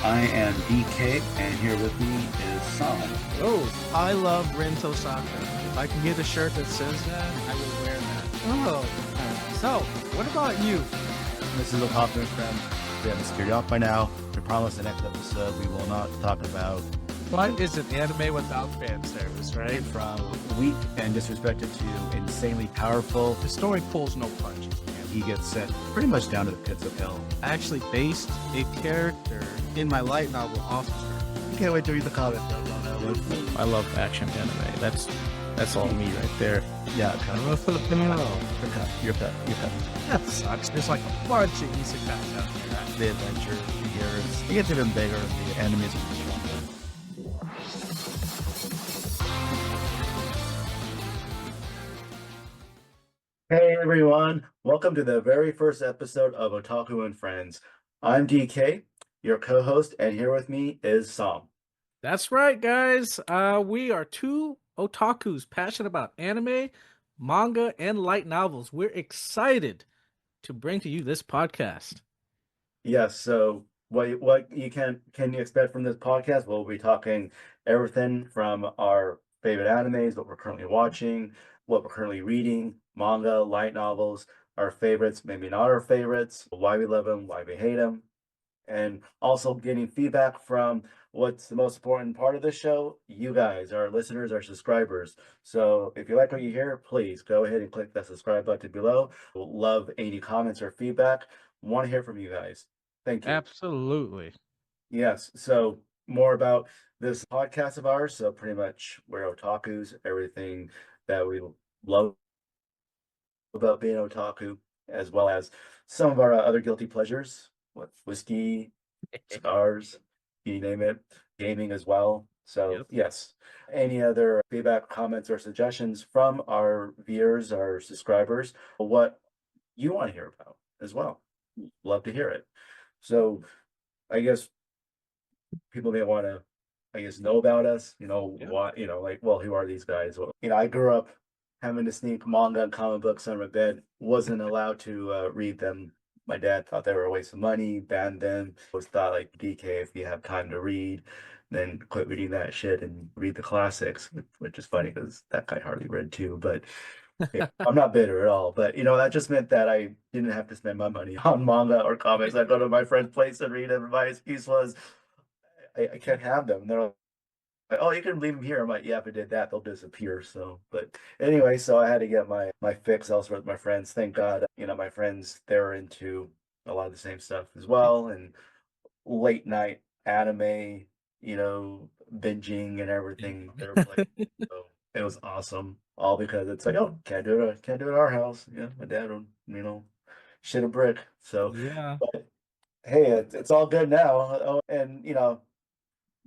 I am DK, and here with me is Sam. Oh, I love Rento Saka. If I can get a shirt that says that, I will wear that. Oh, so what about you? This is Otaku and Friends. We have a security off by now. We promise the next episode we will not talk about What is an anime without fan service, right? from weak and disrespected to insanely powerful. The story pulls no punches. And he gets sent pretty much down to the pits of hell. I actually based a character in my light novel off of her. I can't wait to read the comment. I love action anime. That's all me right there. Yeah, kind I'm a Filipino. You're cut. That sucks. There's like a bunch of isekais out there. The adventure, the heroes. It gets even bigger. The enemies are stronger. Hey everyone, welcome to the very first episode of Otaku and Friends. I'm DK, your co-host, and here with me is Sam. That's right, guys. We are two otakus passionate about anime, manga, and light novels. We're excited to bring to you this podcast. Yes, so what you can you expect from this podcast? We'll be talking everything from our favorite animes, what we're currently watching, what we're currently reading, manga, light novels, our favorites, maybe not our favorites, why we love them, why we hate them, and also getting feedback from what's the most important part of the show, you guys, our listeners, our subscribers. So if you like what you hear, please go ahead and click that subscribe button below. We'll love any comments or feedback. Want to hear from you guys. Thank you. Absolutely. Yes. So more about this podcast of ours. So pretty much we're otakus, everything that we love about being otaku, as well as some of our other guilty pleasures, what whiskey, cigars, you name it, gaming as well. So Yep. yes, any other feedback, comments, or suggestions from our viewers, our subscribers, what you want to hear about as well. Love to hear it. So I guess people may want to, know about us, Yeah. what, like, well, who are these guys? Well, I grew up having to sneak manga and comic books under my bed, wasn't allowed to read them. My dad thought they were a waste of money, banned them. Was thought like DK, if you have time to read, then quit reading that shit and read the classics, which is funny because that guy hardly read too. But yeah, I'm not bitter at all. But that just meant that I didn't have to spend my money on manga or comics. I go to my friend's place and read them. And my excuse was, I can't have them. They're like, oh, you can leave them here. I'm like, yeah, if I did that, they'll disappear. So, but anyway, so I had to get my fix elsewhere with my friends. Thank God, my friends, they're into a lot of the same stuff as well, and late night anime, binging and everything. They were playing. So it was awesome. All because it's like, oh, can't do it at our house. Yeah, my dad would, shit a brick. So, Yeah. but hey, it's all good now. Oh, and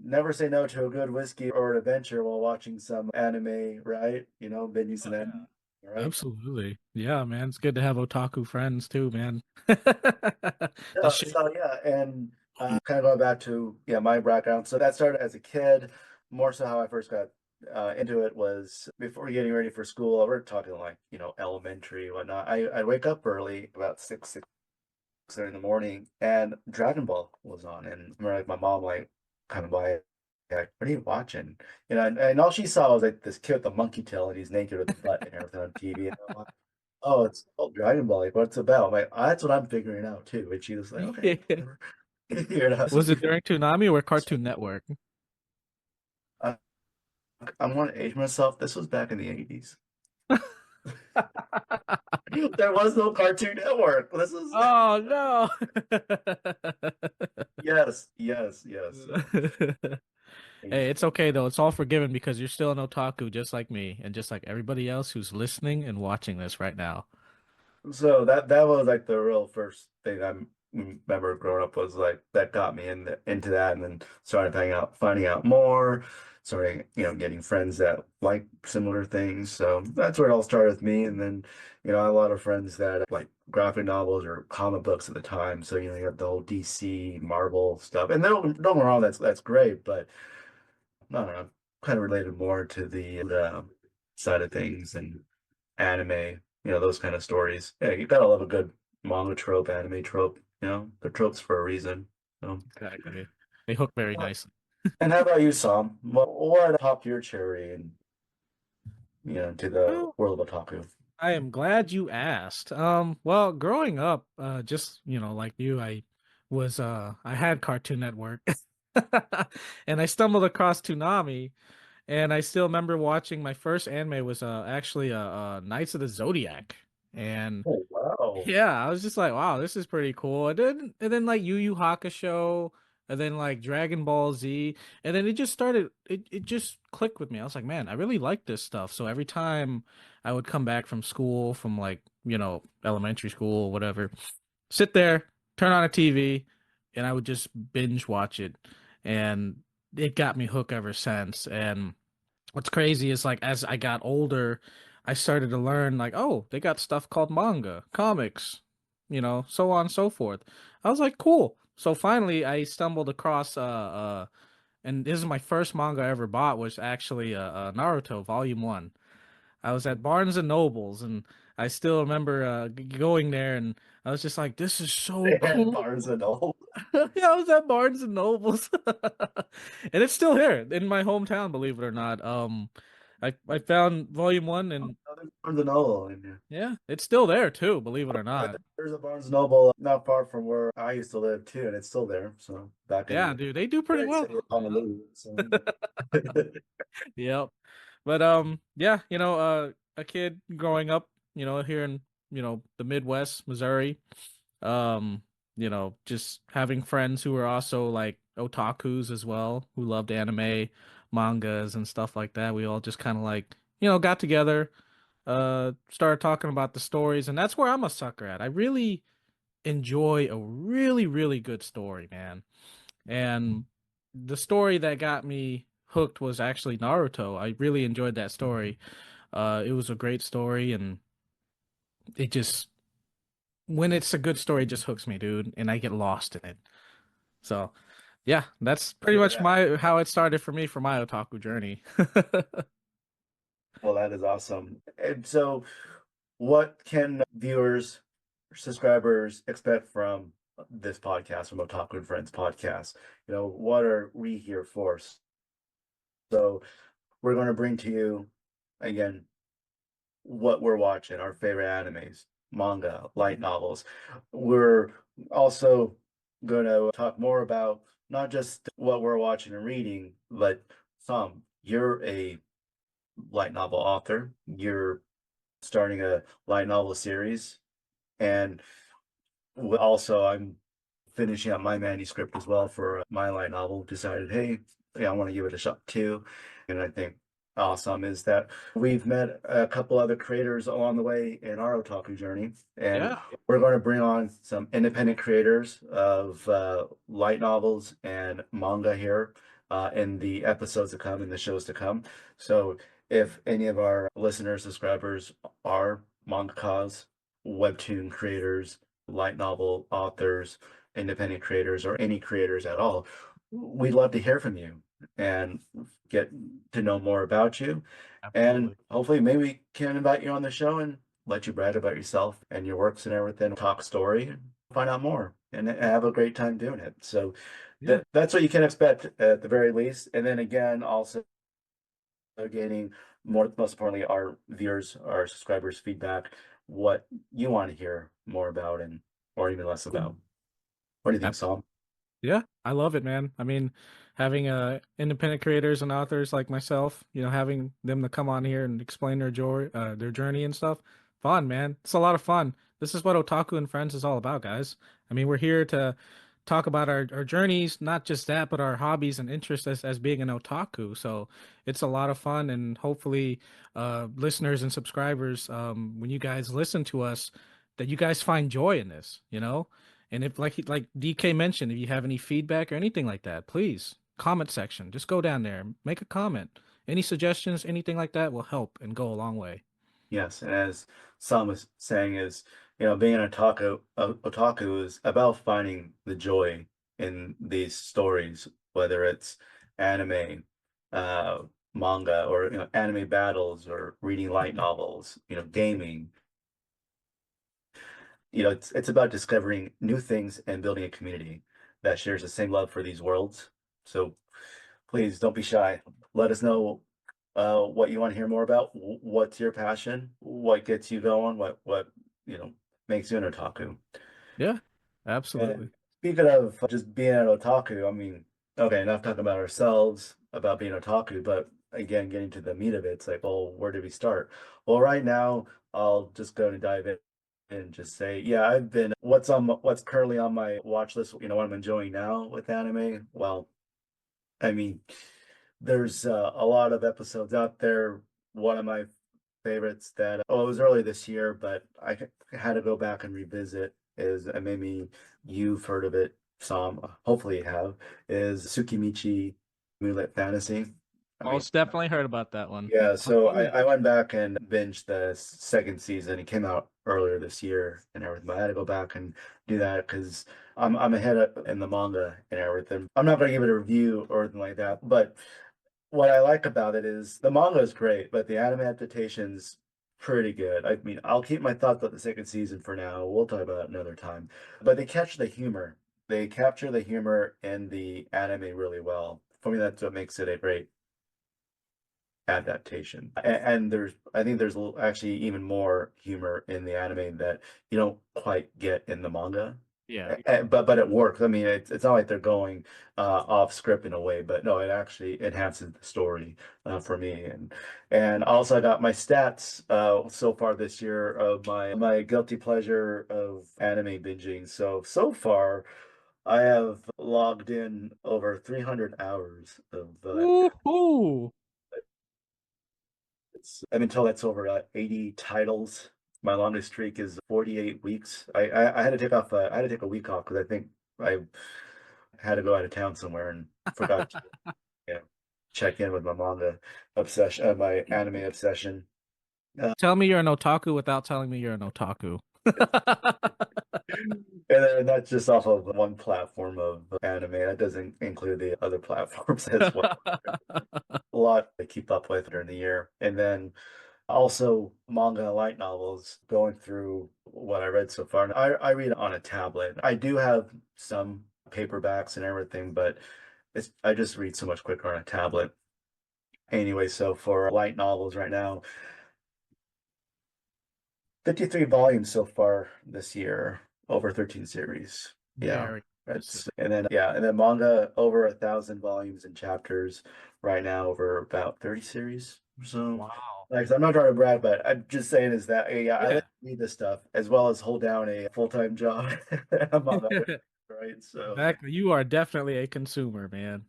never say no to a good whiskey or an adventure while watching some anime, right? Binging some anime, right? Absolutely. Yeah, man. It's good to have otaku friends too, man. Yeah, The shit. so yeah, and kind of going back to my background. So that started as a kid. More so how I first got into it was before getting ready for school. We're talking like elementary, whatnot. I wake up early, about 6:30 in the morning, and Dragon Ball was on, and I remember like my mom like kind of by like, what are you watching? And all she saw was like this kid with the monkey tail and he's naked with the butt and everything on TV. And I'm like, oh, it's called Dragon Ball. Like, what's it about? I'm like, that's what I'm figuring out too. And she was like, okay, whatever. Was it during Toonami or Cartoon Network? I, I want to age myself. This was back in the 80s. There was no Cartoon Network. This is Oh no. yes. Hey, it's okay though. It's all forgiven because you're still an otaku just like me and just like everybody else who's listening and watching this right now. So that was like the real first thing I remember growing up was like that got me into that, and then started finding out more, starting getting friends that like similar things. So that's where it all started with me, and then I had a lot of friends that like graphic novels or comic books at the time. So you have the whole DC, Marvel stuff, and don't get me wrong, that's great, but I don't know, kind of related more to the side of things and anime, those kind of stories. Yeah, you gotta love a good manga trope, anime trope. they're tropes for a reason. So. Exactly. They hook very nicely. And how about you, Sam? What topped your cherry and to the Well, world of otaku? I am glad you asked. Well, growing up, just like you, I had Cartoon Network, and I stumbled across Toonami, and I still remember watching my first anime was actually Knights of the Zodiac, and Oh wow! yeah, I was just like, wow, this is pretty cool. And then like Yu Yu Hakusho, and then like Dragon Ball Z, and then it just started. It just clicked with me. I was like, man, I really like this stuff. So every time I would come back from school, from like elementary school or whatever, sit there, turn on a TV, and I would just binge watch it, and it got me hooked ever since. And what's crazy is like as I got older, I started to learn like, oh, they got stuff called manga, comics, so on and so forth. I was like, cool. So finally I stumbled across and this is my first manga I ever bought was actually Naruto Volume 1. I was at Barnes and Nobles and I still remember going there and I was just like, this is so They had cool. Barnes and Noble. Yeah, I was at Barnes and Nobles, and it's still here in my hometown. Believe it or not, I found Volume 1, and There's Barnes and Noble in here. yeah, it's still there too. Believe it or not. There's a Barnes and Noble not far from where I used to live too, and it's still there. So back in Yeah, the dude, they do pretty great well. city of Honolulu. So. Yep, but yeah, a kid growing up, here in the Midwest, Missouri, um, just having friends who are also like otakus as well, who loved anime, mangas, and stuff like that. We all just kind of like, got together, started talking about the stories, and that's where I'm a sucker at. I really enjoy a really, really good story, man. And the story that got me hooked was actually Naruto. I really enjoyed that story. It was a great story, and it just when it's a good story, it just hooks me, dude, and I get lost in it. So, yeah, that's pretty much Yeah. my how it started for me for my otaku journey. Well, that is awesome. And so, what can viewers, subscribers expect from this podcast, from Otaku and Friends podcast? What are we here for? So, we're going to bring to you again what we're watching, our favorite animes, manga, light novels. We're also going to talk more about not just what we're watching and reading, but you're a light novel author. You're starting a light novel series. And also, I'm finishing up my manuscript as well for my light novel. Decided, hey, yeah, I want to give it a shot too. And I think awesome is that we've met a couple other creators along the way in our otaku journey, and Yeah. we're going to bring on some independent creators of light novels and manga here in the episodes to come, in the shows to come. So if any of our listeners, subscribers are mangakas, webtoon creators, light novel authors, independent creators, or any creators at all, we'd love to hear from you and get to know more about you. And Absolutely. hopefully, maybe we can invite you on the show and let you brag about yourself and your works and everything, talk story, and find out more and have a great time doing it. So Yeah. that's what you can expect at the very least. And then again, also gaining most importantly, our viewers, our subscribers' feedback, what you want to hear more about and or even less about. What do you think, Saul? Yeah, I love it, man. I mean, having independent creators and authors like myself, having them to come on here and explain their journey and stuff, fun, man. It's a lot of fun. This is what Otaku and Friends is all about, guys. I mean, we're here to talk about our journeys, not just that, but our hobbies and interests as being an otaku. So it's a lot of fun, and hopefully, listeners and subscribers, when you guys listen to us, that you guys find joy in this. And if like DK mentioned, if you have any feedback or anything like that, please comment section. Just go down there, make a comment. Any suggestions, anything like that will help and go a long way. Yes, and as Sam was saying, is being an otaku is about finding the joy in these stories, whether it's anime, uh, manga, or anime battles, or reading light novels, gaming. it's about discovering new things and building a community that shares the same love for these worlds. So please don't be shy. Let us know what you want to hear more about. What's your passion? What gets you going? What makes you an otaku? Yeah, And absolutely. speaking of just being an otaku, I mean, okay, enough talking about ourselves, about being otaku, but again, getting to the meat of it, it's like, well, where do we start? Well, right now, I'll just go and dive in and just say, yeah, what's currently on my watch list, what I'm enjoying now with anime. Well, I mean, there's a lot of episodes out there. One of my favorites that, oh, it was early this year, but had to go back and revisit is, and maybe you've heard of it some, hopefully you have, is Tsukimichi Moonlit Fantasy. I mean, Most definitely heard about that one. yeah, so I went back and binged the second season. It came out earlier this year and everything, but I had to go back and do that because I'm ahead in the manga and everything. I'm not gonna give it a review or anything like that, but what I like about it is the manga is great, but the anime adaptation's pretty good. I mean, I'll keep my thoughts about the second season for now. We'll talk about it another time. But they catch the humor. They capture the humor in the anime really well. For me, that's what makes it a great adaptation. And I think there's actually even more humor in the anime that you don't quite get in the manga. Yeah. But it works. I mean, it's not like they're going off script in a way, but no, it actually enhances the story for me. And also I got my stats so far this year of my guilty pleasure of anime binging. So far, I have logged in over 300 hours of Woohoo! I've been told that's over 80 titles. My longest streak is 48 weeks. I had to take off. I had to take a week off because I think I had to go out of town somewhere and forgot to check in with my manga obsession, my anime obsession. Tell me you're an otaku without telling me you're an otaku. And then that's just off of one platform of anime. That doesn't include the other platforms as well. A lot to keep up with during the year. And then also manga and light novels, going through what I read so far. And I read on a tablet. I do have some paperbacks and everything, but I just read so much quicker on a tablet. Anyway, so for light novels right now, 53 volumes so far this year, over 13 series. Yeah. Very And then manga over 1,000 volumes and chapters right now, over about 30 series. So wow. like, I'm not trying to brag, but I'm just saying is that I Yeah. like to read this stuff as well as hold down a full-time job among others, right? So Exactly. You are definitely a consumer, man.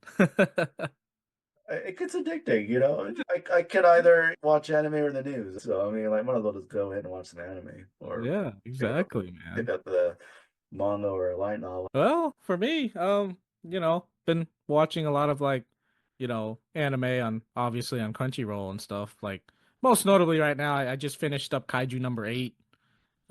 it gets addicting, you know. I can either watch anime or the news. So I mean, like, might as well just go ahead and watch some anime or Yeah, pick up, exactly, man. pick up the manga or a light novel. Well, for me, been watching a lot of like, anime on obviously on Crunchyroll and stuff. Like most notably right now, I just finished up Kaiju number 8.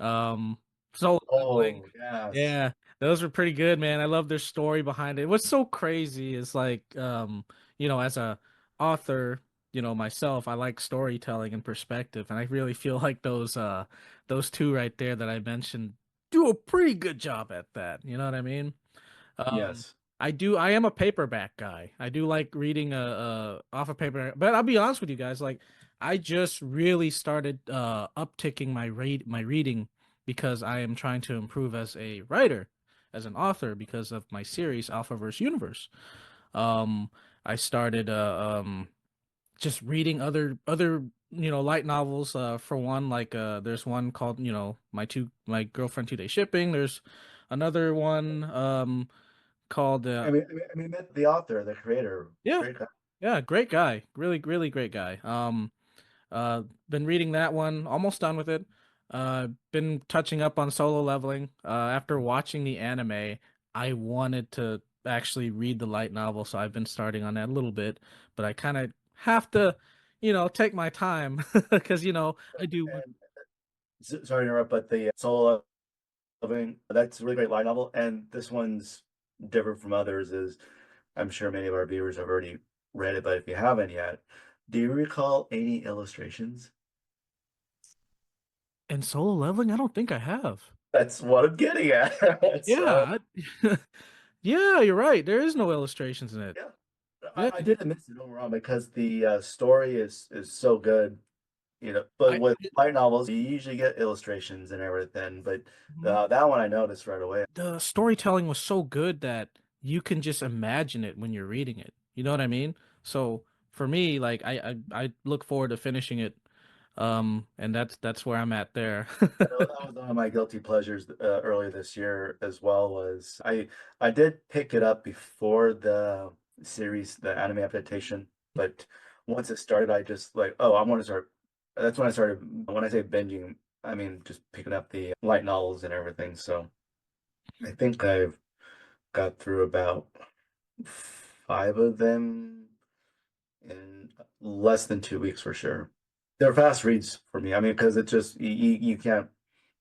Um, Solo Leveling. Oh, yes. Yeah, those were pretty good, man. I love their story behind it. What's so crazy is like, as a author, myself, I like storytelling and perspective, and I really feel like those two right there that I mentioned do a pretty good job at that. You know what I mean? Um, Yes. I am a paperback guy. I do like reading off of paper, but I'll be honest with you guys, like I just really started upticking my reading because I am trying to improve as a writer, as an author because of my series Alphaverse Universe. Um I started just reading other light novels for one, like there's one called, my girlfriend 2 day shipping. There's another one called I mean, the author, the creator, yeah, great guy. yeah, great guy, really really great guy. Been reading that one, almost done with it. Been touching up on Solo Leveling. After watching the anime, I wanted to actually read the light novel, so I've been starting on that a little bit, but I kind of have to, take my time because I do want. And sorry to interrupt, but the Solo Leveling, that's a really great light novel. And this one's different from others, is I'm sure many of our viewers have already read it, but if you haven't yet, do you recall any illustrations? And Solo Leveling, I don't think I have. That's what I'm getting at. So, Yeah. Yeah, you're right. There is no illustrations in it. yeah, Yeah. I didn't miss it overall because the story is so good. You know, but I with light novels, you usually get illustrations and everything. But Mhm. that one I noticed right away. The storytelling was so good that you can just imagine it when you're reading it. You know what I mean? So for me, like I look forward to finishing it. And that's where I'm at there. That was one of my guilty pleasures earlier this year as well. Was I did pick it up before the series, the anime adaptation, but once it started, I just like, oh, I want to start. That's when I started. When I say binging, I mean just picking up the light novels and everything. So I think I've got through about five of them in less than 2 weeks for sure. They're fast reads for me. I mean, because it just you can't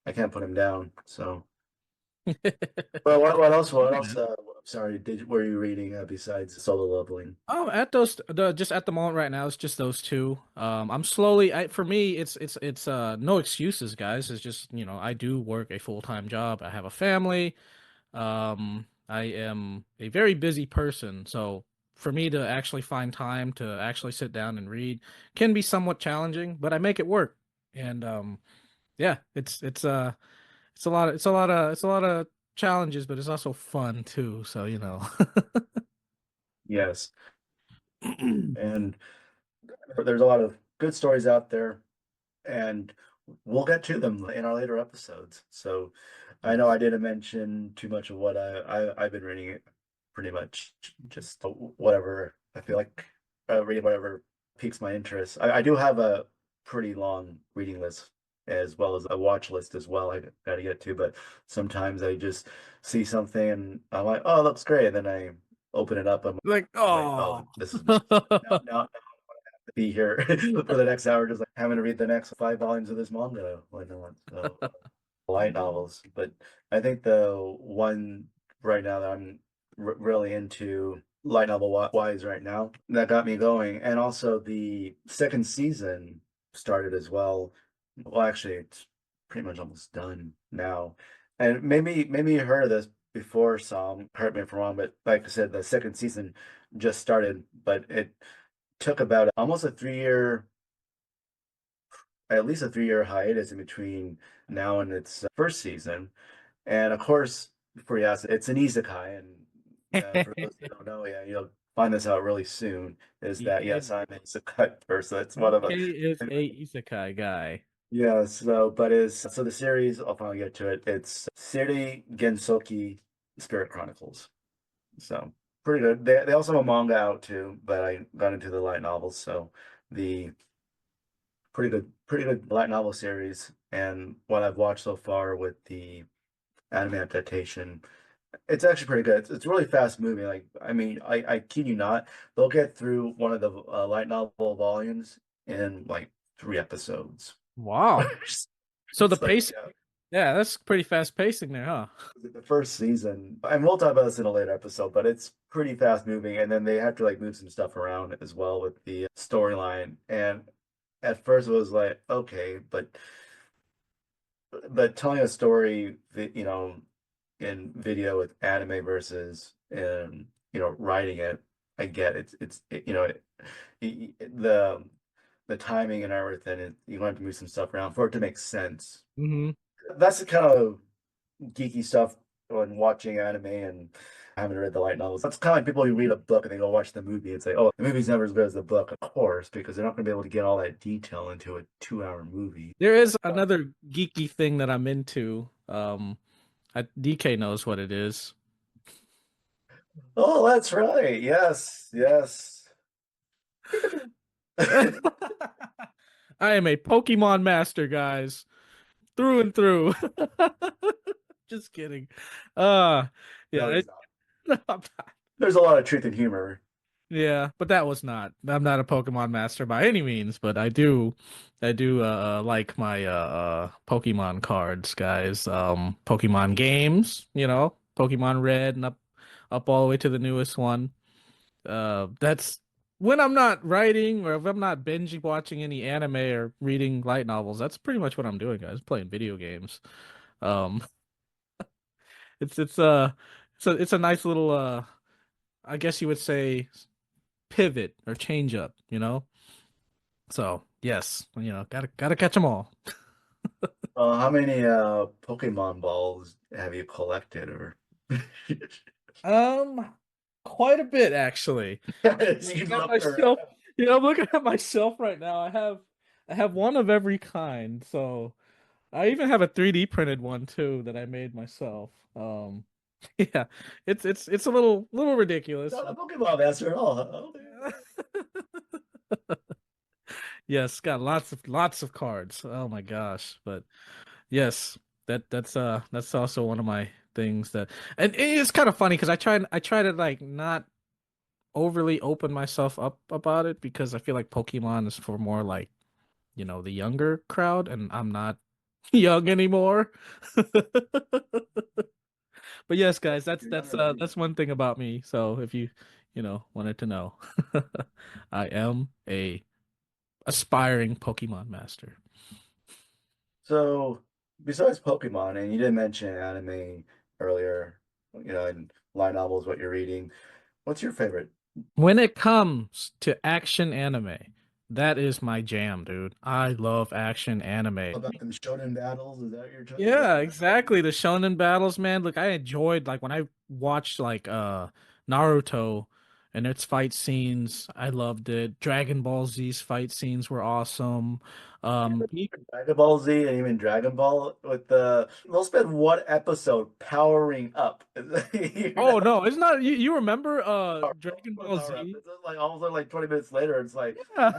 I can't put him down. So, but what else? What else? Sorry, were you reading besides solo leveling? Oh, at just at the moment right now, it's just those two. I'm slowly. For me, it's no excuses, guys. It's just I do work a full-time job. I have a family. I am a very busy person, so for me to actually find time to actually sit down and read can be somewhat challenging, but I make it work. And yeah, it's a lot of challenges, but it's also fun too. So Yes, and there's a lot of good stories out there, and we'll get to them in our later episodes. So, I know Yes. I didn't mention too much of what I've been reading. Pretty much just whatever I feel like reading, whatever piques my interest. I do have a pretty long reading list as well as a watch list as well. I got to get to, but sometimes I just see something and I'm like, oh, it looks great. And then I open it up. I'm Like, like, oh, oh. this is now to be here for the next hour, just like having to read the next 5 volumes of this manga. Why not? So light novels, but I think the one right now that I'm really into light novel wise right now that got me going, and also the second season started as well. Well, actually, it's pretty much almost done now, and maybe you heard of this before, Sam. Correct me if I'm wrong, but like I said, the second season just started, but it took about almost a 3 year, at least a 3 year hiatus in between now and its first season. And of course, for yes, it's an isekai. And for those who don't know, yeah, you'll find this out really soon. Is that yes, I'm an isekai person. It's one of a DK is a isekai guy. yeah. So, but is so the series. I'll finally get to it. It's Siri Gensoki Spirit Chronicles. So pretty good. They also have a manga out too, but I got into the light novels. So the pretty good light novel series. And what I've watched so far with the anime adaptation, it's actually pretty good. It's really fast moving. Like, I mean, I kid you not, they'll get through one of the light novel volumes in like 3 episodes. Wow. So the It's like, pace, yeah, that's pretty fast pacing there, huh? the first season, and we'll talk about this in a later episode, but it's pretty fast moving. And then they have to like move some stuff around as well with the storyline. And at first it was like, okay, but telling a story, in video with anime versus in writing it, I get the timing and everything. You want to move some stuff around for it to make sense. Hmm. That's the kind of geeky stuff when watching anime and I haven't read the light novels. That's kind of like people who read a book and they go watch the movie and say, "Oh, the movie's never as good as the book." Of course, because they're not going to be able to get all that detail into a 2 hour movie. There is another geeky thing that I'm into. DK knows what it is. Oh, that's right. Yes, yes. I am a Pokemon master, guys, through and through. Just kidding. Uh, No, yeah, he's not. There's a lot of truth and humor. yeah, but that was not. I'm not a Pokemon master by any means, but I do like my Pokemon cards, guys. Pokemon games, Pokemon Red and up all the way to the newest one. That's when I'm not writing or if I'm not binge watching any anime or reading light novels. That's pretty much what I'm doing, guys. Playing video games. Um, it's a nice little I guess you would say pivot or change up, you know? So yes, gotta catch them all. How many Pokemon balls have you collected or Um, quite a bit actually. you Looking at look myself, around? I'm looking at myself right now. I have one of every kind. So I even have a 3D printed one too that I made myself. Yeah, it's a little ridiculous. Not a Pokemon master at all. Okay. Yes, got lots of cards. Oh my gosh. But yes, that's also one of my things that, and it's kind of funny because I try to like not overly open myself up about it because I feel like Pokemon is for more like, the younger crowd and I'm not young anymore. But yes, guys, that's You're that's younger uh than me. that's one thing about me. So if you wanted to know, I am a aspiring Pokemon master. So, besides Pokemon, and you did mention anime earlier, and light novels, what you're reading. What's your favorite? When it comes to action anime, that is my jam, dude. I love action anime. About them shonen battles? Is that what you're talking about? Yeah, exactly. The shonen battles, man. Look, I enjoyed like when I watched like Naruto and its fight scenes. I loved it. Dragon Ball Z's fight scenes were awesome. Dragon Ball Z and even Dragon Ball with they'll spend one episode powering up. You Oh know, no, it's not you remember Dragon power Ball up. Z? It's like all of a sudden, like 20 minutes later, it's like Yeah.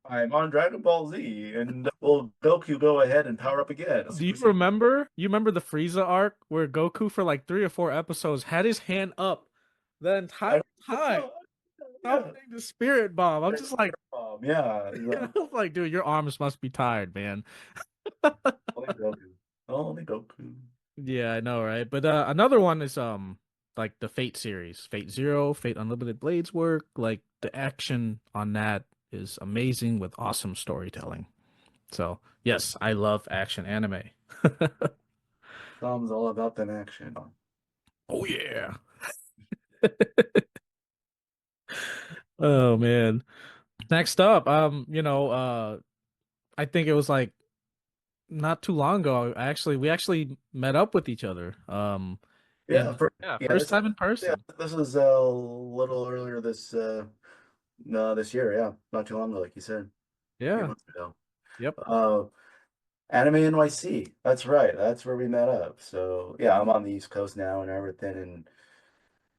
I'm on Dragon Ball Z, and will Goku go ahead and power up again? Do Super you Saiyan. remember? You remember the Frieza arc where Goku for like 3 or 4 episodes had his hand up the I entire don't time, know. Yeah, summoning the spirit bomb. I'm just like, yeah. I was like, dude, your arms must be tired, man. Only Goku. Only Goku. Yeah, I know, right? But another one is like the Fate series, Fate Zero, Fate Unlimited Blades work. Like the action on that is amazing with awesome storytelling. So yes, I love action anime. Tom's all about them action. Oh yeah. Oh man. Next up, I think it was like not too long ago. We actually met up with each other. Yeah, Yeah, yeah, first time in yeah, person. this was a little earlier this no this year, yeah, not too long ago, like you said, a few Yeah. months ago. Yep. Uh, Anime NYC. That's right. That's where we met up. So yeah, I'm on the East Coast now and everything, and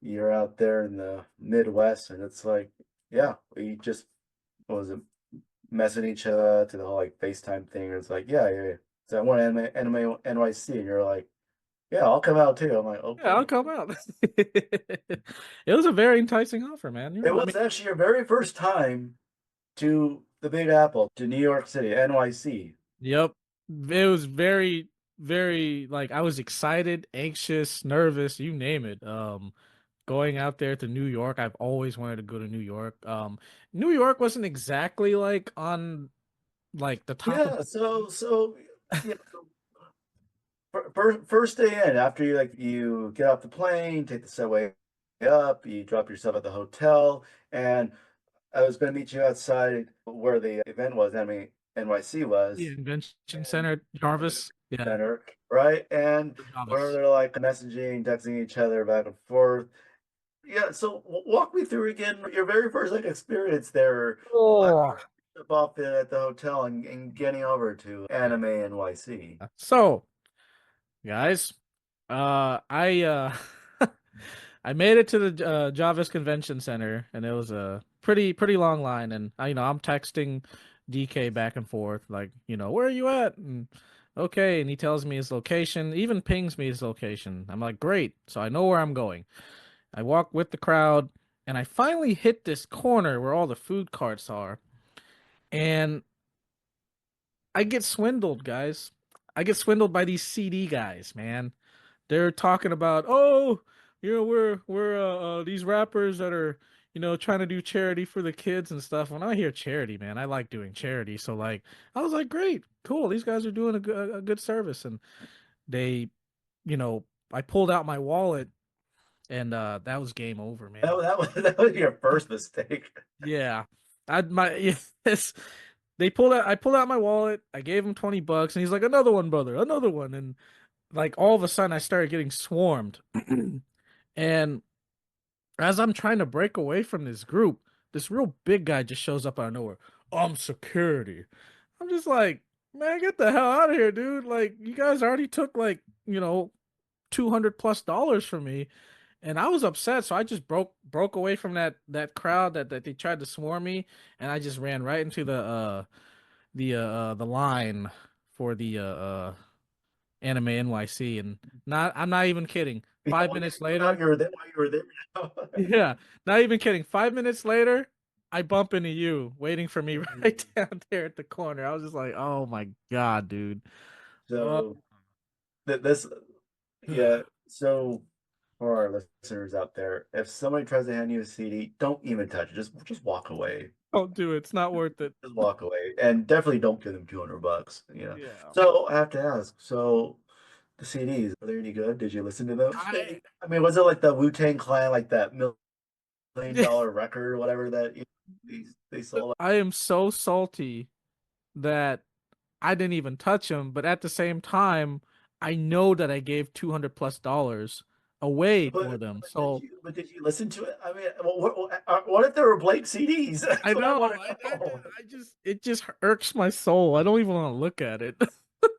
you're out there in the Midwest, and it's like, yeah, we just what was it messing each other to the whole like FaceTime thing. It's like, yeah, yeah, so I want anime NYC, and you're like, yeah, I'll come out too. I'm like, Yeah, I'll okay. come out. It was a very enticing offer, man. It I was mean, actually your very first time to the Big Apple, to New York City, NYC. yep. It was very, very like I was excited, anxious, nervous, you name it. Going out there to New York, I've always wanted to go to New York. New York wasn't exactly like on like the top of Yeah, so yeah, first day in, after you get off the plane, take the subway up, you drop yourself at the hotel, and I was going to meet you outside where the event was, NYC the was, Invention and Center, Jarvis. Yeah, center, right? And where Jarvis. they're like messaging, texting each other back and forth. Yeah, so walk me through again your very first like experience there. Oh. Up at the hotel and getting over to Anime NYC. So, guys, I I made it to the Jarvis Convention Center, and it was a pretty long line. And I'm texting DK back and forth, like, where are you at? And okay, and he tells me his location, even pings me his location. I'm like, great, so I know where I'm going. I walk with the crowd, and I finally hit this corner where all the food carts are, and I get swindled, guys. I get swindled by these CD guys, man. They're talking about, oh, we're these rappers that are trying to do charity for the kids and stuff. When I hear charity, man, I like doing charity. So like, I was like, great, cool. These guys are doing a good service, and they, I pulled out my wallet, and that was game over, man. That was your first mistake. Yeah, yes. I pulled out my wallet. I gave him $20, and he's like, "Another one, brother, another one." And like all of a sudden, I started getting swarmed, and as I'm trying to break away from this group, this real big guy just shows up out of nowhere. I'm security. I'm just like, man, get the hell out of here, dude. Like, you guys already took like, $200+ from me, and I was upset, so I just broke away from that crowd that they tried to swarm me, and I just ran right into the line for the Anime NYC, and I'm not even kidding. Yeah, 5 minutes later, you were there. While you were there. yeah, not even kidding. 5 minutes later, I bump into you waiting for me right down there at the corner. I was just like, oh my God, dude. So this, yeah. So for our listeners out there, if somebody tries to hand you a CD, don't even touch it. Just walk away. Don't do it. It's not worth it. Just walk away, and definitely don't give them $200. Yeah. So I have to ask. So the CDs, are they any good? Did you listen to those? I I mean, was it like the Wu-Tang Clan, like that $1 million record or whatever that they sold? I am so salty that I didn't even touch them, but at the same time, I know that I gave $200+ away for them. So Did you listen to it? I mean, what if there were blank CDs? That's I what know. want to know. It just irks my soul. I don't even want to look at it.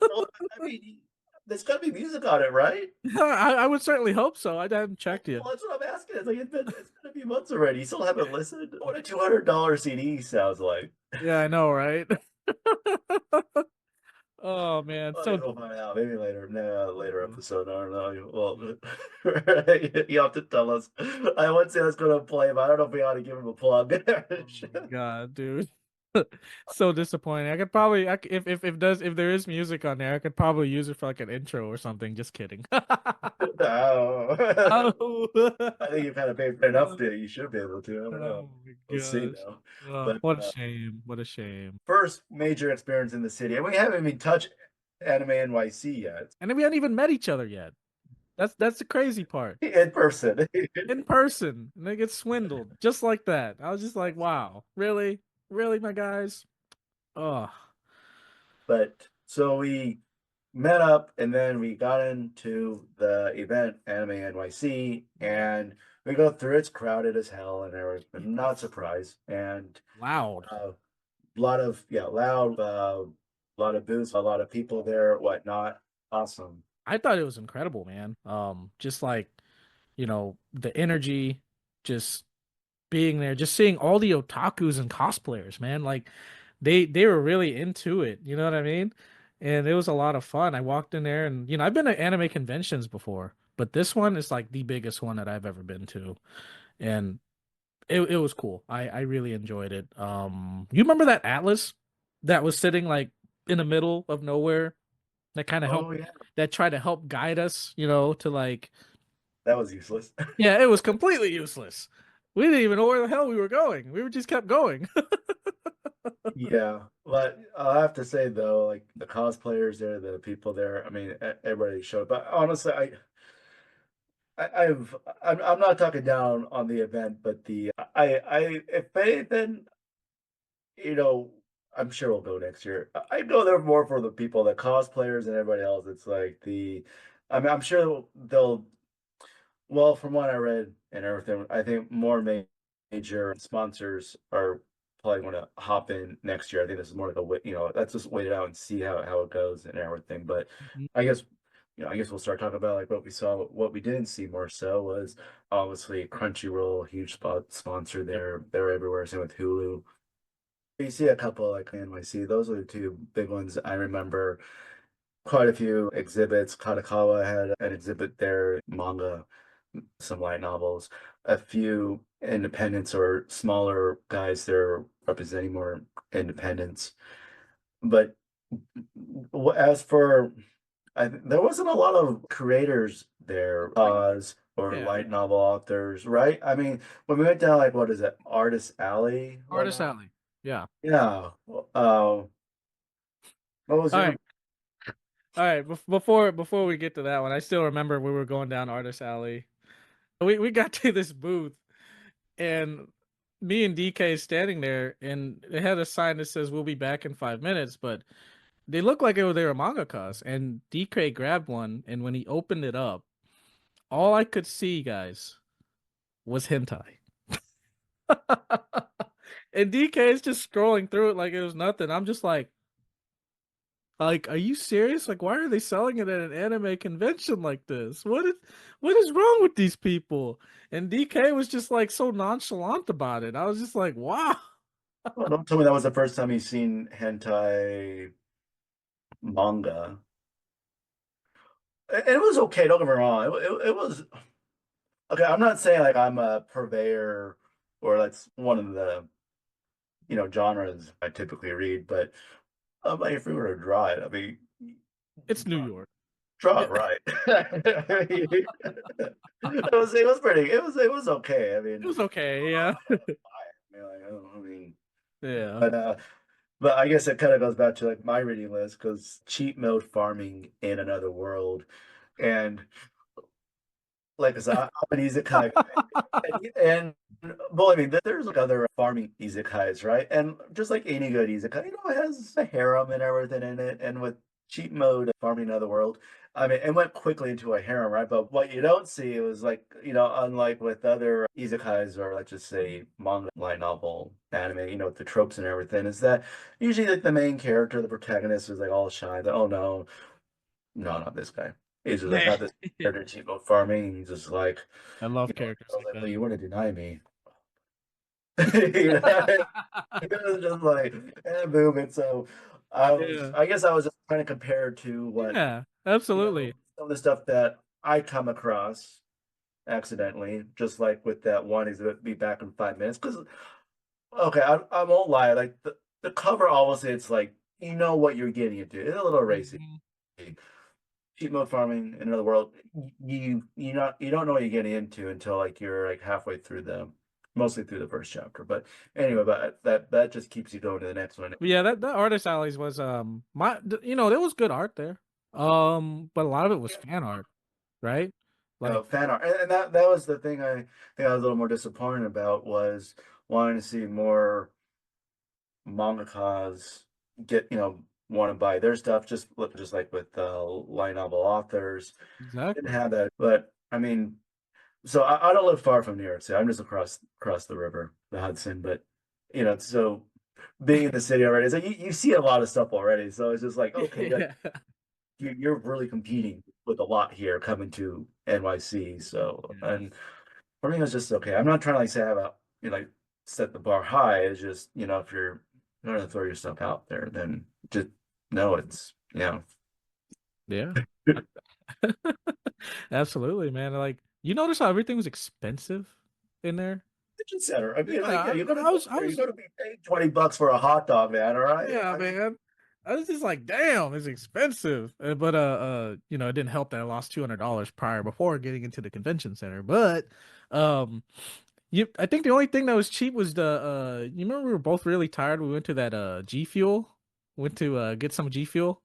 Well, I mean, there's got to be music on it, right? I would certainly hope so. I haven't checked yet. Well, that's what I'm asking. It's like it's been a few months already. You still haven't listened? What a $200 CD sounds like. Yeah, I know, right? Oh man, Well, so we'll find out. Maybe later. No, later Mm. episode. I don't know. Well, you have to tell us. I would say I was going to play, but I don't know if we ought to give him a plug. oh my God, dude. So disappointing. I could probably if there is music on there, I could probably use it for like an intro or something. Just kidding. Oh. Oh, I think you've had to pay for enough to. You should be able to. I don't know. oh my We'll see gosh. though. Oh, But what a shame. What a shame. first major experience in the city, and we haven't even touched Anime NYC yet And then we hadn't even met each other yet. That's the crazy part. in person. In person, and they get swindled just like that. I was just like, wow, really, really, my guys. Oh, But so we met up, and then we got into the event Anime NYC, and we go through. It's crowded as hell, and I'm not surprised. And loud. a lot of loud, a lot of booths, a lot of people there, whatnot. Awesome. I thought it was incredible, man. Just like, the energy, just being there, just seeing all the otakus and cosplayers, man. Like they were really into it, you know what I mean? And it was a lot of fun. I walked in there and I've been to anime conventions before, but this one is like the biggest one that I've ever been to. And it was cool. I really enjoyed it. You remember that Atlas that was sitting like in the middle of nowhere that kind of Oh helped yeah, that tried to help guide us, to like that was useless. yeah, it was completely useless. We didn't even know where the hell we were going. We were just kept going. Yeah, but I'll have to say though, like the cosplayers there, the people there, I mean, everybody showed. But honestly, I'm not talking down on the event, but if anything, you know, I'm sure we'll go next year. I go there more for the people, the cosplayers and everybody else. It's like I mean, I'm sure they'll. Well, from what I read and everything, I think more major sponsors are probably going to hop in next year. I think this is more like let's just wait it out and see how it goes and everything. But Mhm. I guess, I guess we'll start talking about like what we saw. What we didn't see more so was obviously Crunchyroll, huge sponsor Yep. there. They're everywhere. Same with Hulu. You see a couple like NYC. Those are the two big ones I remember. Quite a few exhibits. Katakawa had an exhibit there, manga, some light novels, a few independents or smaller guys there representing more independents. But as for, there wasn't a lot of creators there, or Yeah. light novel authors, right? I mean, when we went down, like, what is it, Artist Alley? Artist whatnot? Alley. Yeah. Yeah. What was All your right. All right, before we get to that one, I still remember we were going down Artist Alley. We got to this booth, and me and DK is standing there, and they had a sign that says "We'll be back in 5 minutes," but they looked like they were mangakas. And DK grabbed one, and when he opened it up, all I could see, guys, was hentai. And DK is just scrolling through it like it was nothing. I'm just like, are you serious? Like, why are they selling it at an anime convention like this? What is wrong with these people? And DK was just like so nonchalant about it. I was just like, wow. Well, don't tell me that was the first time you've seen hentai manga. And it was okay. Don't get me wrong. It was okay. I'm not saying like I'm a purveyor or that's one of the genres I typically read, but like if we were to draw it, I mean, It's New York. draw it right. It was pretty. It was okay. I mean, It was okay, yeah. I mean, Yeah. but I guess it kind of goes back to like my reading list because cheat mode farming in another world, and like I said, I'm an isekai guy, and well, I mean, there's like other farming isekais, right? And just like any good isekai, it has a harem and everything in it, and with cheat mode farming another world. I mean, it went quickly into a harem, right? But what you don't see was like, unlike with other isekais or let's just say manga, light novel, anime, with the tropes and everything, is that usually like the main character, the protagonist is like all shy, that, oh no, no, not this guy. He's just like, not this character cheat mode farming. He's just like, I love characters I was like like, that. you want to deny me? It was just like, and boom. And so Yeah. I guess I was just trying to compare to what, Yeah, absolutely. some of the stuff that I come across accidentally, just like with that one exhibit, be back in 5 minutes. Because, okay, I won't lie, like the cover, obviously, it's like, you know what you're getting into. It's a little racy. Mhm. Cheat mode farming in another world, you don't know what you're getting into until like you're like halfway through mostly through the first chapter. But anyway, but that just keeps you going to the next one. But yeah, that Artist Alleys was there was good art there. But a lot of it was fan art, right? Like, Fan art, and that was the thing I think I was a little more disappointed about was wanting to see more mangakas get want to buy their stuff just like with light novel authors didn't exactly. have that. But I mean, so I don't live far from New York City. I'm just across the river, the Hudson. But so being in the city already, so you see a lot of stuff already. So it's just like, okay, Yeah. you're really competing with a lot here coming to NYC. So and for me, it's just okay. I'm not trying to like say I have like set the bar high. It's just if you're going to throw yourself out there, then just know it's Yeah. Absolutely, man. Like, you notice how everything was expensive in there? kitchen center. I mean, like, Yeah, you're gonna I go was, I there. You're was, gonna be paying $20 for a hot dog, man. All right. yeah, I mean, man. I was just like, damn, it's expensive. But it didn't help that I lost $200 prior before getting into the convention center. But, um, I think the only thing that was cheap was you remember we were both really tired. We went to that G Fuel, went to get some G Fuel.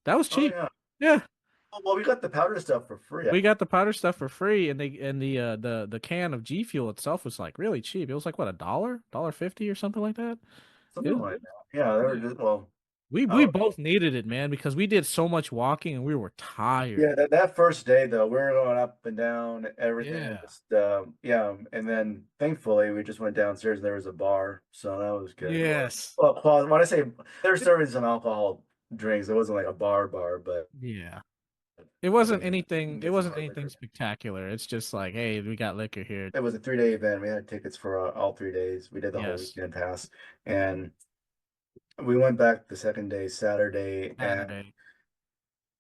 That was oh cheap. yeah. Yeah. Well, we got the powder stuff for free. We got the powder stuff for free, and the can of G Fuel itself was like really cheap. It was like what, $1.50 or something like that. Something like that. Yeah, they were just We oh, both needed it, man, because we did so much walking and we were tired. yeah. That first day though, we were going up and down, everything. Yeah. Just and then thankfully we just went downstairs. There was a bar, so that was good. Yes. Well, when I say they're serving some alcohol drinks, it wasn't like a bar, but Yeah. It wasn't you anything. can It get some wasn't hard anything liquor. spectacular. It's just like, hey, we got liquor here. It was a 3-day event. We had tickets for all 3 days. We did the whole Yes. weekend pass, and we went back the second day, Saturday, and Saturday.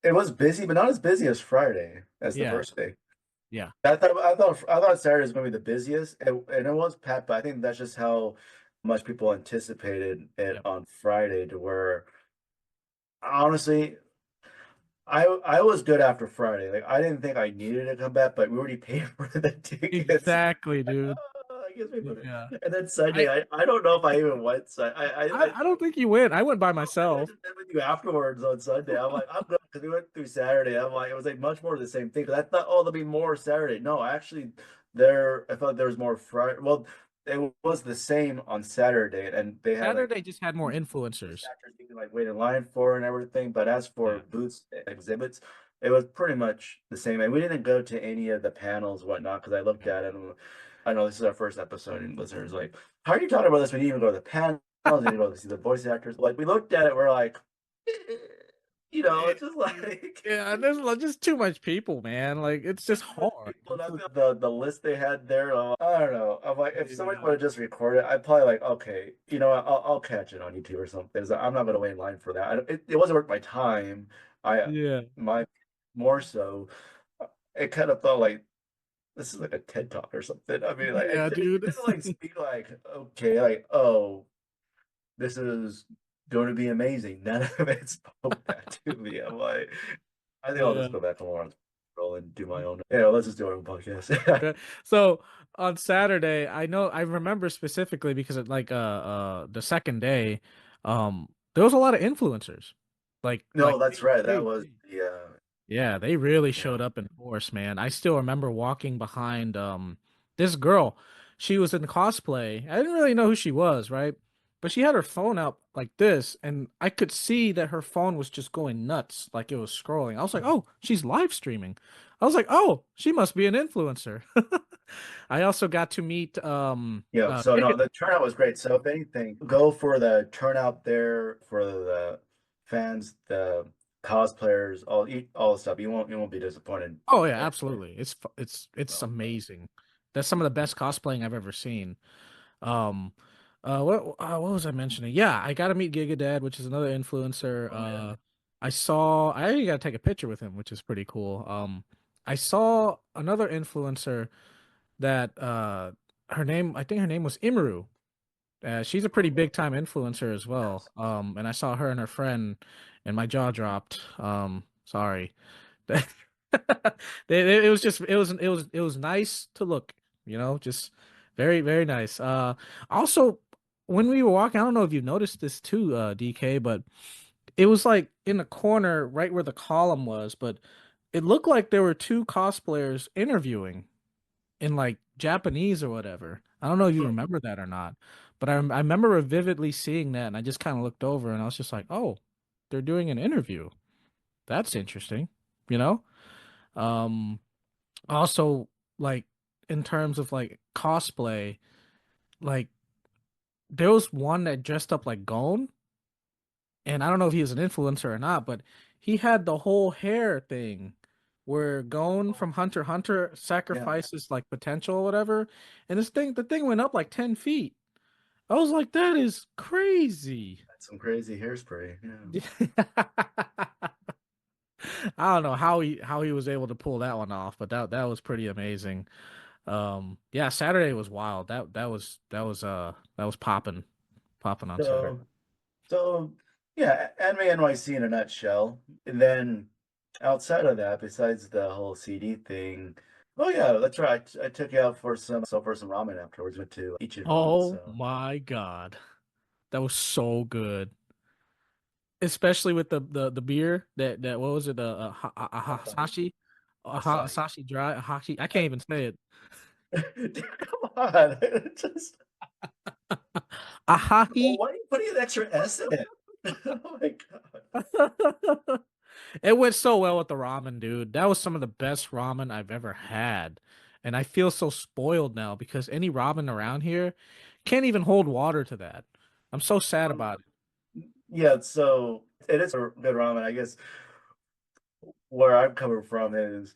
it was busy, but not as busy as Friday as the Yeah. first day. Yeah. I thought Saturday was going to be the busiest, and it was packed. But I think that's just how much people anticipated it Yep. on Friday, to where honestly, I was good after Friday. Like I didn't think I needed to come back, but we already paid for the tickets. Exactly, dude. I guess we put it. Yeah. And then Sunday, I don't know if I even went. So I I don't think you went. I went by myself. met with you afterwards on Sunday. I'm like, I'm good. because we went through Saturday. I'm like, it was like much more of the same thing. Because I thought, oh, there'll be more Saturday. No, actually, I thought there was more Friday. Well, it was the same on Saturday, and they had like Saturday just had more voice influencers. actors you can like wait in line for and everything. But as for Yeah. booths exhibits, it was pretty much the same. And we didn't go to any of the panels, whatnot, because I looked at it. And I know this is our first episode, and listeners like, how are you talking about this? We didn't even go to the panels. We didn't go to see the voice actors. Like we looked at it, we're like, it's just like. Yeah, there's just too much people, man. Like it's just hard. People, the list they had there, I don't know. I'm like, if somebody would have just recorded, I'd probably like, okay, you know what, I'll catch it on YouTube or something. I'm not gonna wait in line for that. It wasn't worth my time. Yeah. My more so, it kind of felt like this is like a TED talk or something. I mean, like, Yeah, it dude. doesn't like speak like, okay, like, oh, this is going to be amazing. None of it spoke that to me. I'm like, I think I'll Yeah. just go back on roll and do my own. Yeah, let's just do our own podcast. So on Saturday, I remember specifically because of like the second day, there was a lot of influencers. No, that's right. That they was the yeah, they really yeah. showed up in force, man. I still remember walking behind this girl. She was in cosplay. I didn't really know who she was, right? But she had her phone out like this, and I could see that her phone was just going nuts, like it was scrolling. I was like, "Oh, she's live streaming." I was like, "Oh, she must be an influencer." I also got to meet Yeah, so no, the turnout was great. So if anything, go for the turnout there for the fans, the cosplayers, all the stuff. You won't be disappointed. Oh yeah, absolutely. It's So, amazing. That's some of the best cosplaying I've ever seen. Um, what was I mentioning? Yeah, I got to meet Giga Dad, which is another influencer. oh, yeah. I already got to take a picture with him, which is pretty cool. I saw another influencer that I think her name was Imru. She's a pretty big time influencer as well. And I saw her and her friend, and my jaw dropped. Sorry. It was just it was nice to look, just very very nice. Also when we were walking, I don't know if you noticed this too, DK, but it was like in the corner right where the column was, but it looked like there were two cosplayers interviewing in like Japanese or whatever. I don't know if you remember that or not, but I remember vividly seeing that, and I just kind of looked over and I was just like, oh, they're doing an interview. That's interesting, you know. Um, Also, like in terms of like cosplay, like there was one that dressed up like Gon, and I don't know if he was an influencer or not, but he had the whole hair thing where Gon from Hunter x Hunter sacrifices like potential or whatever, and the thing went up like 10 feet. I was like, that is crazy. That's some crazy hairspray. Yeah. I don't know how he was able to pull that one off, but that was pretty amazing. Yeah, Saturday was wild. That was popping on Saturday. So yeah, Anime NYC in a nutshell. And then outside of that, besides the whole CD thing, oh yeah, that's right. I took you out for some ramen afterwards. Went to Ichiban. Oh So my God. That was so good. Especially with the beer that what was it, Hasashi? Asahi. Hasashi dry Hashi. I can't even say it. Come on, just Ahahi. why are you putting an extra S in it? Oh my god. It went so well with the ramen, dude. That was some of the best ramen I've ever had. And I feel so spoiled now because any ramen around here can't even hold water to that. I'm so sad about it. Yeah, so it is a good ramen. I guess where I'm coming from is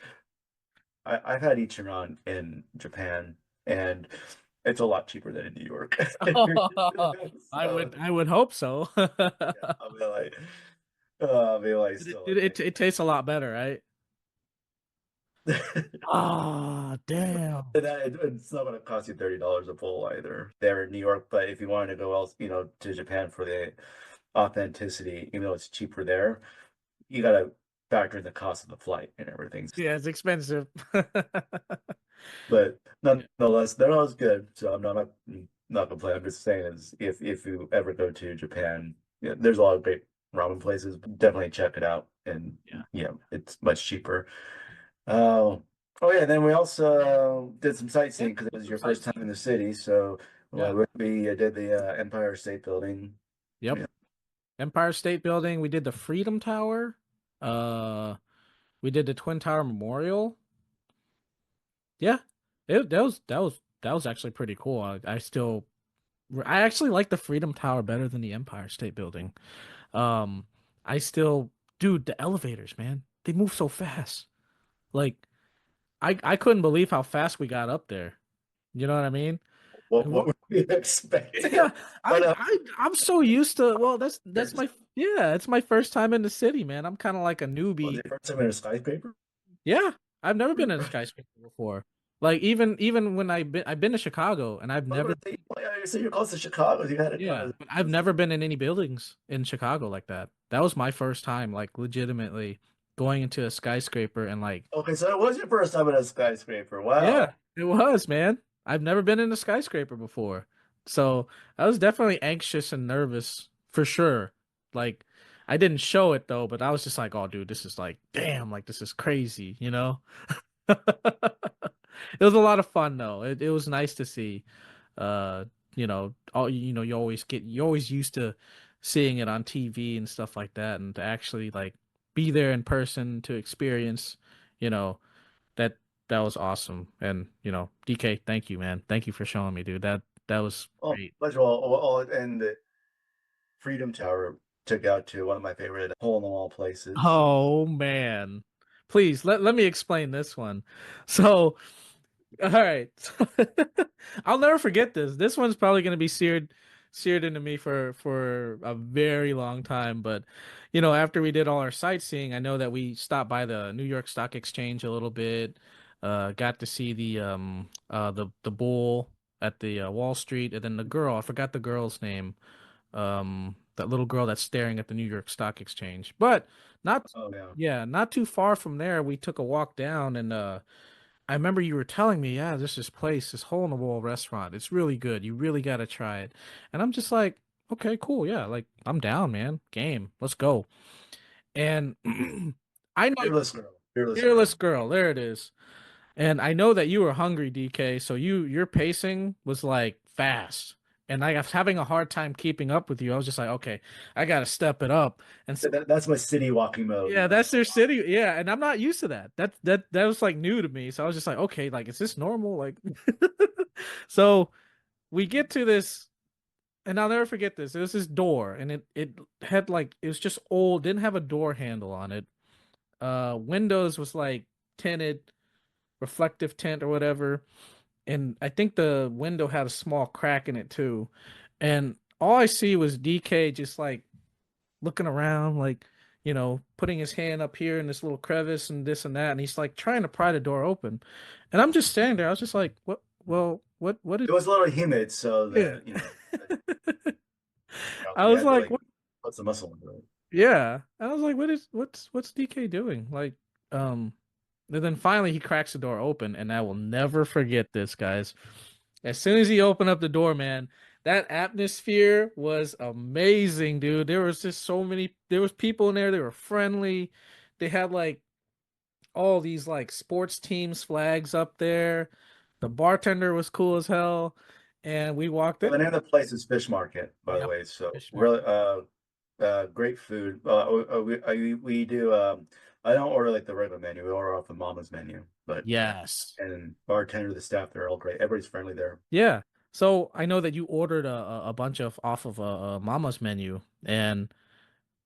I've had Ichiran in Japan, and it's a lot cheaper than in New York. So, I would hope so. yeah, I'll be like, still It tastes a lot better, right? like, Ah, damn. it's not going to cost you $30 a bowl either there in New York. But if you wanted to go else, to Japan for the authenticity, even though it's cheaper there, you got to factor in the cost of the flight and everything. Yeah, it's expensive. But Yeah. nonetheless, they're always good. So I'm not complaining. I'm just saying is if you ever go to Japan, yeah, there's a lot of great ramen places. Definitely check it out, and Yeah. it's much cheaper. Oh, oh yeah. Then we also did some sightseeing because it was Some your first time sightseeing. in the city. So Yeah. we did the Empire State Building. Yep. Yeah. Empire State Building. We did the Freedom Tower. Uh, we did the Twin Tower Memorial. Yeah, that was actually pretty cool. I actually like the Freedom Tower better than the Empire State Building. Um, I still, dude, the elevators, man, they move so fast. Like, I couldn't believe how fast we got up there. You know what I mean? What were we expecting? Yeah, But I'm so used to. Well, that's there's- my yeah. It's my first time in the city, man. I'm kind of like a was newbie. it first time in a skyscraper? Yeah, I've never been in a skyscraper before. Like even when I've been to Chicago and I've never You say you're close to Chicago. You had it. yeah, but I've never been in any buildings in Chicago like that. That was my first time, like legitimately going into a skyscraper and like Okay, so it was your first time in a skyscraper. Wow. yeah, it was, man. I've never been in a skyscraper before. So I was definitely anxious and nervous for sure. Like I didn't show it though, but I was just like, oh dude, this is like damn, like this is crazy, you know? It was a lot of fun though. It was nice to see. Uh, you always used to seeing it on TV and stuff like that, and to actually like be there in person to experience, you know, that that was awesome. And DK, thank you, man. Thank you for showing me, dude. That was Oh, great. first of all, and the Freedom Tower took out to one of my favorite hole in the wall places. Oh man. Please let me explain this one. So all right. I'll never forget this. This one's probably going to be seared into me for a very long time, but after we did all our sightseeing, I know that we stopped by the New York Stock Exchange a little bit. Got to see the bull at the Wall Street, and then the girl, I forgot the girl's name. That little girl that's staring at the New York Stock Exchange. But not Oh yeah. yeah, not too far from there, we took a walk down and I remember you were telling me, yeah, there's this place, this hole in the wall restaurant. It's really good. You really got to try it. And I'm just like, okay, cool. Yeah, like I'm down, man. Game. Let's go. And I know Fearless girl. Fearless girl. fearless girl. There it is. And I know that you were hungry, DK. So your pacing was like fast. And I was having a hard time keeping up with you. I was just like, okay, I got to step it up. And so, That's my city walking mode. yeah, that's their city. Yeah, and I'm not used to that. That was like new to me. So I was just like, okay, like is this normal? Like so we get to this and I'll never forget this. It was this door and it had like it was just old, didn't have a door handle on it. Windows was like tinted, reflective tint or whatever. And I think the window had a small crack in it too. And all I see was DK just like looking around, like, putting his hand up here in this little crevice and this and that. And he's like trying to pry the door open. And I'm just standing there. I was just like, what? Well, what is It was a little humid, so yeah. I you was had to, like, like put some muscle into it. yeah. I was like, what's DK doing? Like, and then finally he cracks the door open, and I will never forget this, guys. As soon as he opened up the door, man, that atmosphere was amazing, dude. There was just there was people in there, they were friendly. They had like all these like sports teams flags up there. The bartender was cool as hell. And we walked Well, in. the name of the place is Fish Market, by the Yep, way. So Fish really, great food. We do. I don't order like the regular menu. We order off the Mama's menu, but yes. and bartender, the staff, they're all great. Everybody's friendly there. Yeah. So I know that you ordered a bunch of off of a Mama's menu, and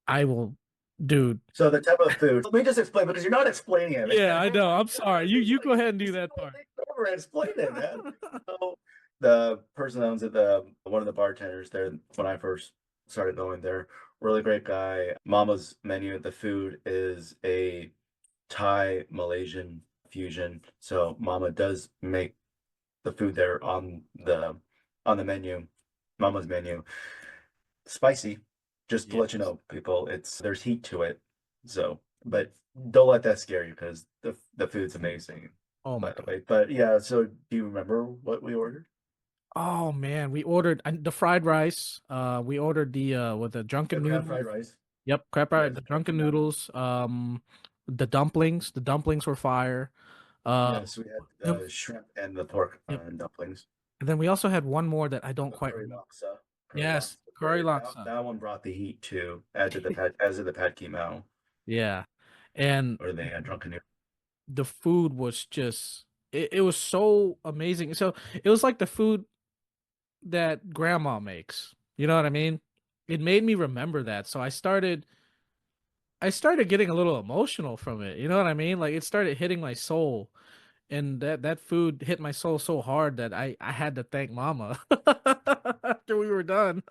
I will, dude. So the type of food. Let me just explain because you're not explaining it. Yeah, I know. I'm sorry. You go ahead and do that part. Over and explain it, man. So the person that owns it, the one of the bartenders there, when I first started going there, really great guy. Mama's menu, the food is a Thai Malaysian fusion. So Mama does make the food there on the menu, Mama's menu. Spicy, just to let you Yes. know, people, there's heat to it. So, but don't let that scare you because the food's amazing, Oh my by the god. way. But yeah, so do you remember what we ordered? Oh man, we ordered the fried rice. We ordered the with the drunken We had noodles. fried rice. Yep, crab pie, Yes, the thank drunken you, man. noodles, the dumplings. The dumplings were fire. Yes, we had Then- the shrimp and the pork yep. dumplings. And then we also had one more that I don't The quite curry remember. laksa. Yes, curry That, laksa. that one brought the heat too, as did the pad kimao Yeah, and or the drunken noodle. the food was just it was so amazing. So it was like the food that grandma makes. You know what I mean? It made me remember that. So I started getting a little emotional from it. You know what I mean? Like it started hitting my soul. And that food hit my soul so hard that I had to thank mama after we were done.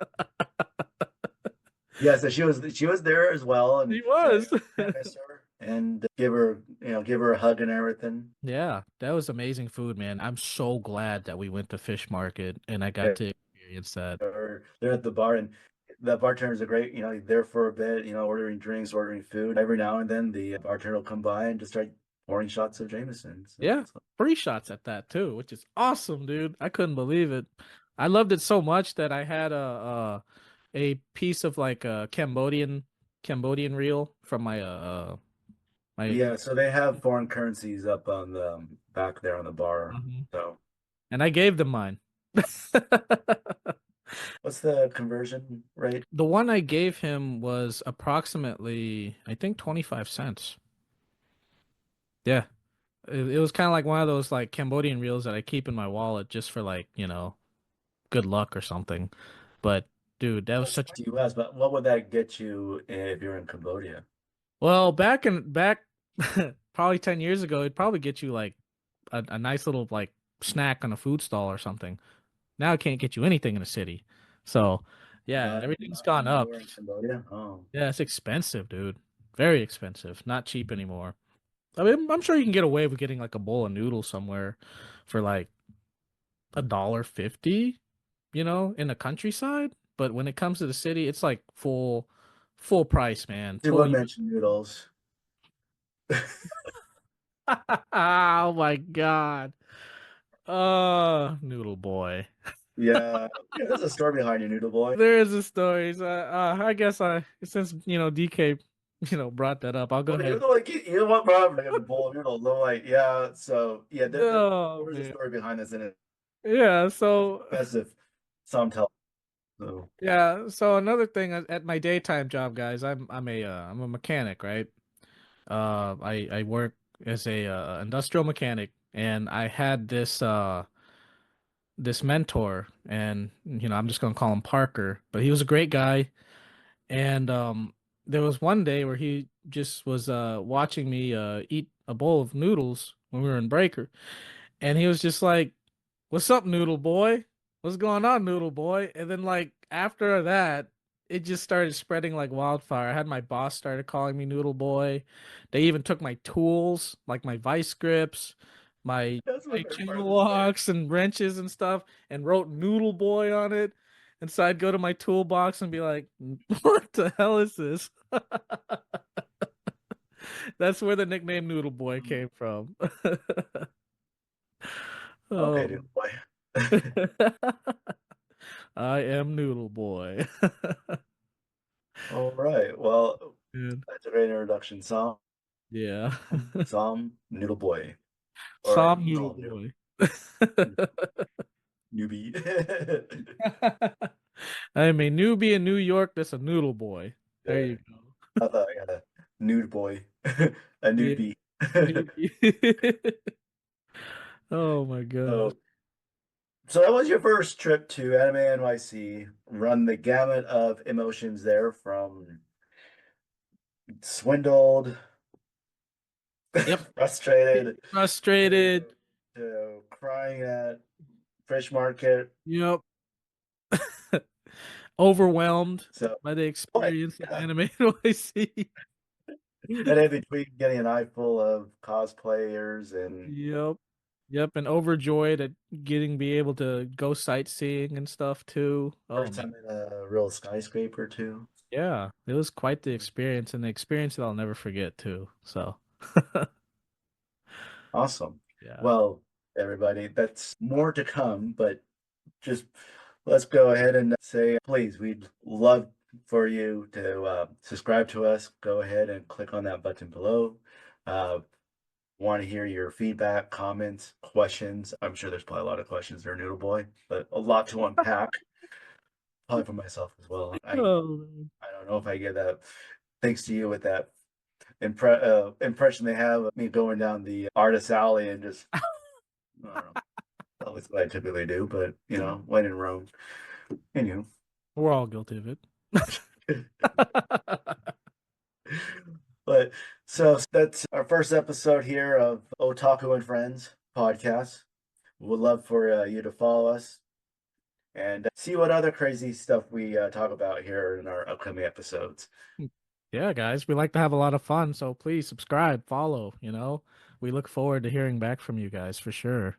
Yeah, so she was there as well, and He was. I miss her and give her a hug and everything. Yeah, that was amazing food, man. I'm so glad that we went to Fish Market and I got to experience that. Or they're at the bar, and the bartenders are great. There for a bit, ordering drinks, ordering food. Every now and then, the bartender will come by and just start pouring shots of Jameson. So Yeah, free shots at that too, which is awesome, dude. I couldn't believe it. I loved it so much that I had a piece of like a Cambodian reel from my yeah, so they have foreign currencies up on the back there on the bar. Mhm. So And I gave them mine. what's the conversion rate? The one I gave him was approximately, I think, 25 cents. Yeah. It was kind of like one of those like Cambodian reels that I keep in my wallet just for like, good luck or something. But dude, that was That's such the US, but what would that get you if you're in Cambodia? well, back probably 10 years ago, it'd probably get you like a nice little like snack on a food stall or something. Now it can't get you anything in the city. So, yeah, everything's Not gone up. anymore in Cambodia. Oh, Yeah, it's expensive, dude. Very expensive. Not cheap anymore. I mean, I'm sure you can get away with getting like a bowl of noodles somewhere for like $1.50, in the countryside. But when it comes to the city, it's like full price, man. you would mention noodles. Oh my God. Noodle Boy. Yeah, there's a story behind your Noodle Boy. There is a story. So, I guess since DK, brought that up, I'll go Well, ahead. you know what, bro? I'm gonna bowl of noodles. I'm like, yeah. So yeah, there Oh was a man. story behind this, and it's Yeah. So best if some tell. So yeah. So another thing at my daytime job, guys, I'm a mechanic, right? I work as a industrial mechanic, and I had this mentor, and I'm just gonna call him Parker, but he was a great guy. And there was one day where he just was watching me eat a bowl of noodles when we were in breaker, and he was just like, "What's up, Noodle Boy? What's going on, Noodle Boy?" And then like after that, it just started spreading like wildfire. I had my boss started calling me Noodle Boy. They even took my tools, like my vice grips, my that's my favorite part of channel the story. locks and wrenches and stuff, and wrote Noodle Boy on it. And so I'd go to my toolbox and be like, "What the hell is this?" That's where the nickname Noodle Boy came from. Okay, Oh. Noodle Boy. I am Noodle Boy. All right. Well, Dude. that's a great introduction. Yeah. Some Noodle Boy or Some Noodle no Boy. newbie. I'm a newbie in New York that's a Noodle Boy. There you go. I thought I had a nude boy, a Yeah, newbie. newbie. Oh my gosh. So, so that was your first trip to Anime NYC. Run the gamut of emotions there from swindled, Yep. frustrated, Frustrated. to crying at Fish Market. Yep. Overwhelmed So, by the boy, experience of yeah. Anime NYC. And in between getting an eye full of cosplayers and Yep. Yep. And overjoyed at be able to go sightseeing and stuff too. Oh first man. time in a real skyscraper too. Yeah. It was quite the experience, and the experience that I'll never forget too. So Awesome. yeah. Well, everybody, that's more to come, but just let's go ahead and say, please, we'd love for you to subscribe to us, go ahead and click on that button below. Want to hear your feedback, comments, questions. I'm sure there's probably a lot of questions there, Noodle Boy, but a lot to unpack. Probably for myself as well. I don't know if I get that. Thanks to you with that impression they have of me going down the artist alley and just I don't know. That's what I typically do, but when in Rome. Anywho. We're all guilty of it. But so that's our first episode here of Otaku and Friends podcast. We'd love for you to follow us and see what other crazy stuff we talk about here in our upcoming episodes. Yeah, guys, we like to have a lot of fun, so please subscribe, follow, We look forward to hearing back from you guys for sure.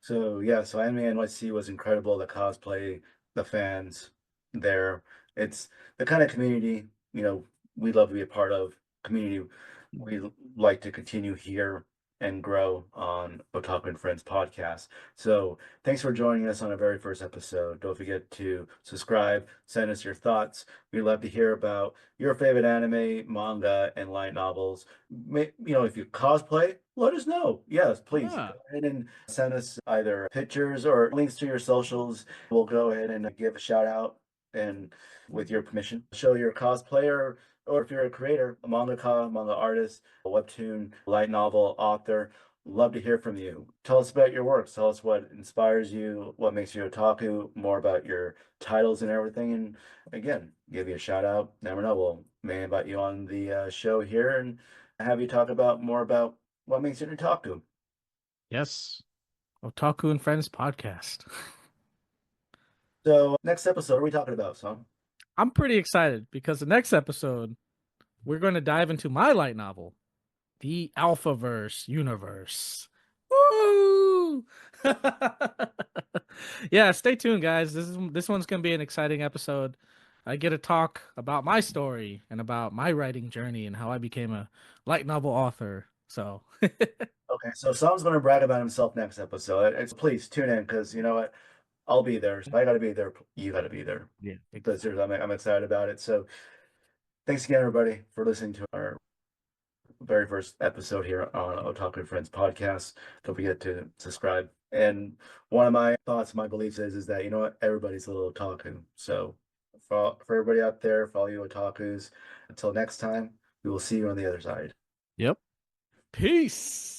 So yeah, so Anime NYC was incredible. The cosplay, the fans there. It's the kind of community, we love to be a part of. Community we like to continue here and grow on Otaku and Friends podcast. So thanks for joining us on our very first episode. Don't forget to subscribe, send us your thoughts. We'd love to hear about your favorite anime, manga, and light novels. If you cosplay, let us know. Yes, please. Yeah. Go ahead and send us either pictures or links to your socials. We'll go ahead and give a shout out and with your permission, show your cosplayer or if you're a creator, a mangaka, manga artist, a webtoon, light novel author, love to hear from you. Tell us about your works. Tell us what inspires you, what makes you otaku, more about your titles and everything. And again, give you a shout out. Never know, we'll may invite you on the show here and have you talk about more about what makes you an otaku. Yes. Otaku and Friends podcast. So next episode, what are we talking about, Son? I'm pretty excited because the next episode, we're going to dive into my light novel, the Alphaverse universe. Woo! Yeah, stay tuned, guys. This one's going to be an exciting episode. I get to talk about my story and about my writing journey and how I became a light novel author. So, Okay, so Sam's going to brag about himself next episode. Please tune in because you know what? I'll be there. If I got to be there, you got to be there. yeah. But seriously, I'm excited about it. So thanks again, everybody, for listening to our very first episode here on Otaku and Friends podcast. Don't forget to subscribe. And one of my thoughts, my beliefs is that, you know what? Everybody's a little otaku. So for everybody out there, for all you otakus, until next time, we will see you on the other side. Yep. Peace.